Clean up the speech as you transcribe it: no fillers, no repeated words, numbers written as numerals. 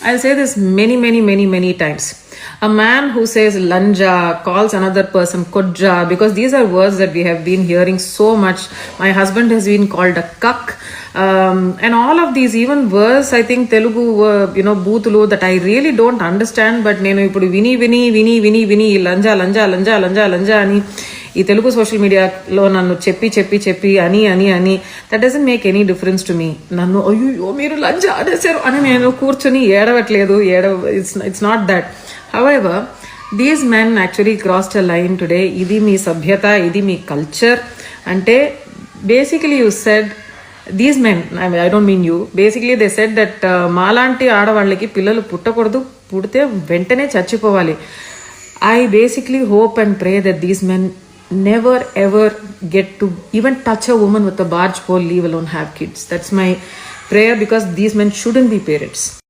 I'll say this many times. A man who says lanja calls another person kodja, because these are words that we have been hearing so much. My husband has been called a kak, and all of these, even words, I think Telugu, boothulu, that I really don't understand. But నేను ఇప్పుడు విని లంజా అని ఈ Telugu social మీడియాలో నన్ను చెప్పి అని that doesn't make any difference to me. నన్ను అయ్యో మీరు లంజా అనేసారు అని నేను కూర్చొని ఏడవట్లేదు. It's not that. However, these men actually crossed a line today. ఇది మీ సభ్యత, ఇది మీ కల్చర్ అంటే basically you said these men, I don't mean you, basically they said that మాలాంటి ఆడవాళ్ళకి పిల్లలు పుట్టకూడదు, పుడితే వెంటనే చచ్చిపోవాలి. I basically hope and pray that these men never ever get to even touch a woman with a barge pole, leave alone have kids. That's my prayer, because these men shouldn't be parents.